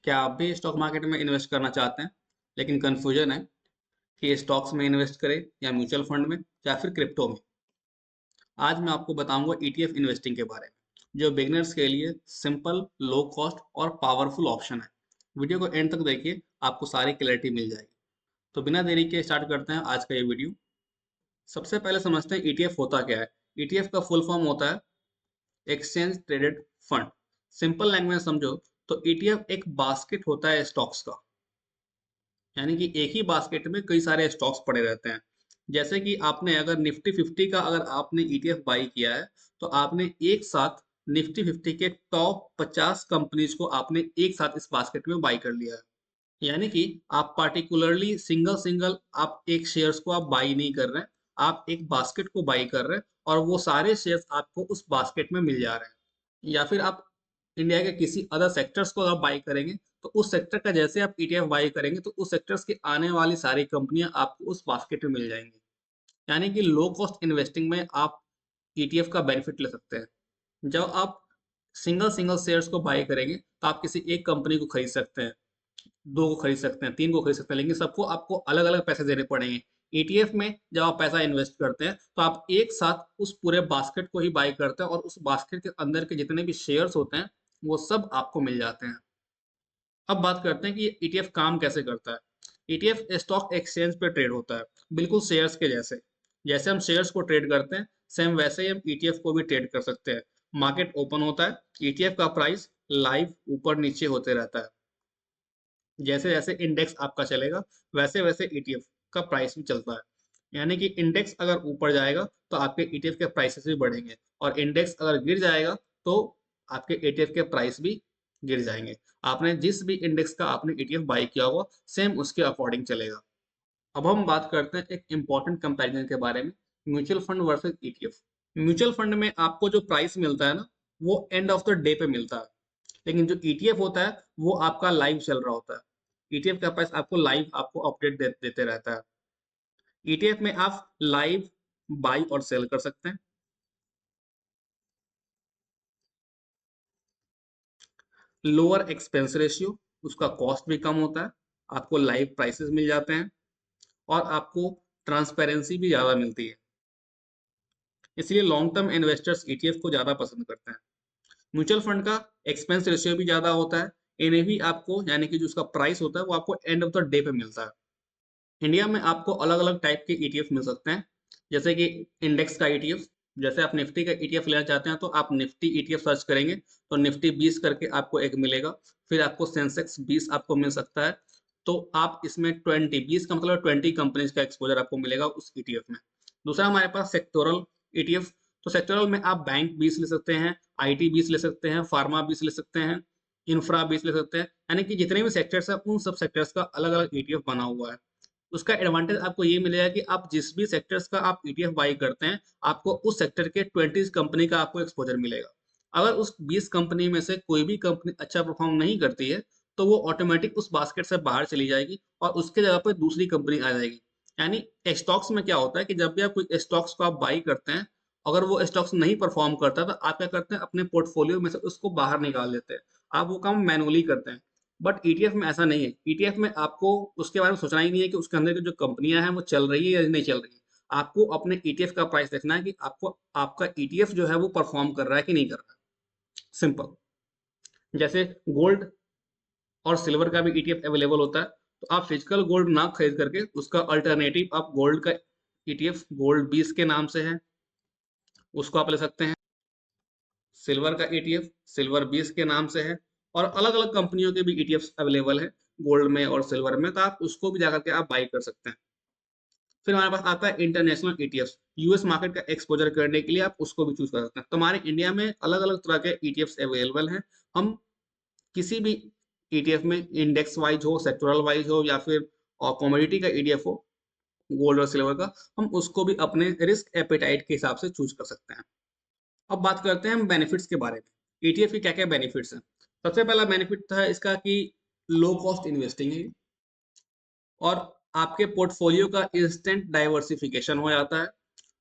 क्या आप भी स्टॉक मार्केट में इन्वेस्ट करना चाहते हैं लेकिन कंफ्यूजन है कि स्टॉक्स में इन्वेस्ट करें या म्यूचुअल फंड में या फिर क्रिप्टो में। आज मैं आपको बताऊंगा ईटीएफ इन्वेस्टिंग के बारे में, जो बिगिनर्स के लिए सिंपल, लो कॉस्ट और पावरफुल ऑप्शन है। वीडियो को एंड तक देखिए, आपको सारी क्लैरिटी मिल जाएगी। तो बिना देरी के स्टार्ट करते हैं आज का ये वीडियो। सबसे पहले समझते हैं ईटीएफ होता क्या है। ईटीएफ का फुल फॉर्म होता है exchange traded fund. Simple language में समझो तो ईटीएफ एक बास्केट होता है स्टॉक्स का, यानी कि एक ही बास्केट में कई सारे स्टॉक्स पड़े रहते हैं। जैसे कि आपने अगर निफ्टी 50 का अगर आपने ईटीएफ बाई किया है, तो आपने एक साथ निफ्टी 50 के टॉप 50 कंपनीज को आपने एक साथ इस बास्केट में बाई कर लिया है। यानी कि आप पार्टिकुलरली सिंगल सिंगल आप एक शेयर्स को आप बाई नहीं कर रहे हैं, आप एक बास्केट को बाई कर रहे हैं और वो सारे शेयर्स आपको उस बास्केट में मिल जा रहे हैं। या फिर आप इंडिया के किसी अदर सेक्टर्स को आप बाई करेंगे, तो उस सेक्टर का जैसे आप ईटीएफ बाई करेंगे तो उस सेक्टर्स की आने वाली सारी कंपनियां आपको उस बास्केट में मिल जाएंगी। यानी कि लो कॉस्ट इन्वेस्टिंग में आप ईटीएफ का बेनिफिट ले सकते हैं। जब आप सिंगल सिंगल शेयर्स को बाई करेंगे तो आप किसी एक कंपनी को खरीद सकते हैं, दो को खरीद सकते हैं, तीन को खरीद सकते हैं, लेकिन सबको आपको अलग अलग पैसे देने पड़ेंगे। ईटीएफ में जब आप पैसा इन्वेस्ट करते हैं तो आप एक साथ उस पूरे बास्केट को ही बाई करते हैं और उस बास्केट के अंदर के जितने भी शेयर्स होते हैं वो सब आपको मिल जाते हैं। अब बात करते हैं कि ये ईटीएफ काम कैसे करता है। ईटीएफ स्टॉक एक्सचेंज पे ट्रेड होता है, बिल्कुल शेयर्स के जैसे। जैसे हम शेयर्स को ट्रेड करते हैं, सेम वैसे ही हम ईटीएफ को भी ट्रेड कर सकते हैं। मार्केट ओपन होता है, ईटीएफ का प्राइस लाइव ऊपर नीचे होते रहता है। जैसे जैसे इंडेक्स आपका चलेगा वैसे वैसे ईटीएफ का प्राइस भी चलता है। यानी कि इंडेक्स अगर ऊपर जाएगा तो आपके ईटीएफ के प्राइसेस भी बढ़ेंगे, और इंडेक्स अगर गिर जाएगा तो आपके ईटीएफ के प्राइस भी गिर जाएंगे। आपने जिस भी इंडेक्स का आपने ईटीएफ बाई किया होगा, सेम उसके अकॉर्डिंग चलेगा। अब हम बात करते हैं एक इंपॉर्टेंट कंपैरिजन के बारे में, mutual fund versus ETF. Mutual fund में आपको जो प्राइस मिलता है ना, वो एंड ऑफ द डे पे मिलता है, लेकिन जो ईटीएफ होता है वो आपका लाइव चल रहा होता है। ईटीएफ का प्राइस आपको लाइव आपको अपडेट देते रहता है। ईटीएफ में आप लाइव बाई और सेल कर सकते हैं। लोअर एक्सपेंस रेशियो, उसका कॉस्ट भी कम होता है, आपको लाइव प्राइसेस मिल जाते हैं और आपको ट्रांसपेरेंसी भी ज़्यादा मिलती है। इसलिए लॉन्ग टर्म इन्वेस्टर्स ईटीएफ को ज़्यादा पसंद करते हैं। म्यूचुअल फंड का एक्सपेंस रेशियो भी ज़्यादा होता है, इन्हें भी आपको यानी कि जो उसका प्राइस होता है वो आपको एंड ऑफ द डे पे मिलता है। इंडिया में आपको अलग अलग टाइप के ईटीएफ मिल सकते हैं, जैसे कि इंडेक्स का ईटीएफ। जैसे आप निफ्टी का ईटीएफ लेना चाहते हैं तो आप निफ्टी ईटीएफ सर्च करेंगे तो निफ्टी 20 करके आपको एक मिलेगा। फिर आपको सेंसेक्स 20 आपको मिल सकता है। तो आप इसमें 20 का मतलब 20 कंपनीज का एक्सपोजर आपको मिलेगा उस ईटीएफ में। दूसरा हमारे पास सेक्टोरल ईटीएफ। तो सेक्टोरल में आप बैंक 20 ले सकते हैं, आईटी 20 ले सकते हैं, फार्मा 20 ले सकते हैं, इंफ्रा 20 ले सकते हैं। यानी कि जितने भी सेक्टर्स हैं उन सब सेक्टर्स का अलग अलग ईटीएफ बना हुआ है। उसका एडवांटेज आपको ये मिलेगा कि आप जिस भी सेक्टर्स का आप ईटीएफ बाई करते हैं, आपको उस सेक्टर के 20 कंपनी का आपको एक्सपोजर मिलेगा। अगर उस 20 कंपनी में से कोई भी कंपनी अच्छा परफॉर्म नहीं करती है, तो वो ऑटोमेटिक उस बास्केट से बाहर चली जाएगी और उसके जगह पर दूसरी कंपनी आ जाएगी। यानी स्टॉक्स में क्या होता है कि जब भी आप कोई स्टॉक्स को आप बाई करते हैं, अगर वो स्टॉक्स नहीं परफॉर्म करता तो आप क्या करते हैं, अपने पोर्टफोलियो में से उसको बाहर निकाल देते हैं। आप वो काम मैनुअली करते हैं। बट ईटीएफ में ऐसा नहीं है। ईटीएफ में आपको उसके बारे में सोचना ही नहीं है कि उसके अंदर की जो कंपनियां हैं वो चल रही है या नहीं चल रही है। आपको अपने ईटीएफ का प्राइस देखना है कि आपको आपका ईटीएफ जो है वो परफॉर्म कर रहा है कि नहीं कर रहा है। सिंपल। जैसे गोल्ड और सिल्वर का भी ईटीएफ अवेलेबल होता है, तो आप फिजिकल गोल्ड ना खरीद करके उसका अल्टरनेटिव आप गोल्ड का ईटीएफ गोल्ड 20 के नाम से है, उसको आप ले सकते हैं। सिल्वर का ईटीएफ सिल्वर 20 के नाम से है, और अलग अलग कंपनियों के भी ईटीएफ अवेलेबल है गोल्ड में और सिल्वर में, तो आप उसको भी जाकर के आप बाई कर सकते हैं। फिर हमारे पास आता है इंटरनेशनल ईटीएफ। यूएस मार्केट का एक्सपोजर करने के लिए आप उसको भी चूज कर सकते हैं। तो हमारे इंडिया में अलग अलग तरह के ईटीएफ अवेलेबल हैं। हम किसी भी ईटीएफ में इंडेक्स वाइज हो, सेक्टोरल वाइज हो, या फिर कमोडिटी का ईटीएफ हो, गोल्ड और सिल्वर का, हम उसको भी अपने रिस्क एपेटाइट के हिसाब से चूज कर सकते हैं। अब बात करते हैं हम बेनिफिट्स के बारे में। ईटीएफ के क्या क्या बेनिफिट्स हैं। सबसे पहला बेनिफिट है इसका कि लो कॉस्ट इन्वेस्टिंग है, और आपके पोर्टफोलियो का इंस्टेंट डाइवर्सिफिकेशन हो जाता है।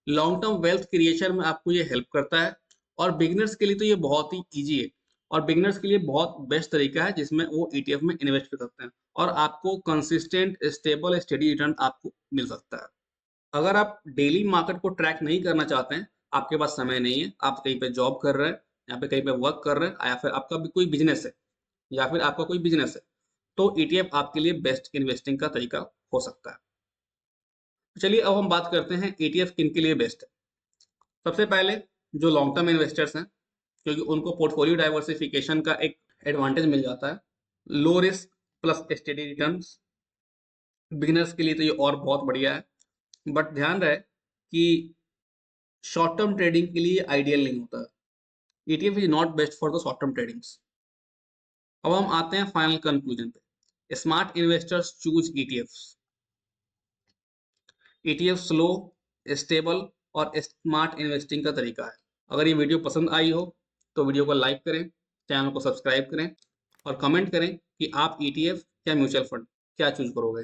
लॉन्ग टर्म वेल्थ क्रिएशन में आपको ये हेल्प करता है, और बिगिनर्स के लिए तो ये बहुत ही ईजी है। और बिगिनर्स के लिए बहुत बेस्ट तरीका है जिसमें वो ईटीएफ में इन्वेस्ट कर सकते हैं और आपको कंसिस्टेंट स्टेबल स्टडी रिटर्न आपको मिल सकता है। अगर आप डेली मार्केट को ट्रैक नहीं करना चाहते हैं, आपके पास समय नहीं है, आप कहीं पे जॉब कर रहे हैं या फिर कहीं पे वर्क कर रहे हैं या फिर आपका भी कोई बिजनेस है या फिर आपका कोई बिजनेस है, तो ईटीएफ आपके लिए बेस्ट इन्वेस्टिंग का तरीका हो सकता है। तो चलिए अब हम बात करते हैं ईटीएफ किन के लिए बेस्ट है। सबसे पहले जो लॉन्ग टर्म इन्वेस्टर्स हैं, क्योंकि उनको पोर्टफोलियो डाइवर्सिफिकेशन का एक एडवांटेज मिल जाता है, low risk plus steady returns. Beginners के लिए तो ये और बहुत बढ़िया है, बट ध्यान रहे कि शॉर्ट टर्म ट्रेडिंग के लिए आइडियल नहीं होता है। ETF is not best for the short term tradings. अब हम आते हैं फाइनल कंक्लूजन पे। Smart investors choose ETFs. ETF slow, stable और स्मार्ट इन्वेस्टिंग का तरीका है। अगर ये वीडियो पसंद आई हो तो वीडियो को लाइक करें, चैनल को सब्सक्राइब करें और कमेंट करें कि आप ईटीएफ या म्यूचुअल फंड क्या चूज करोगे।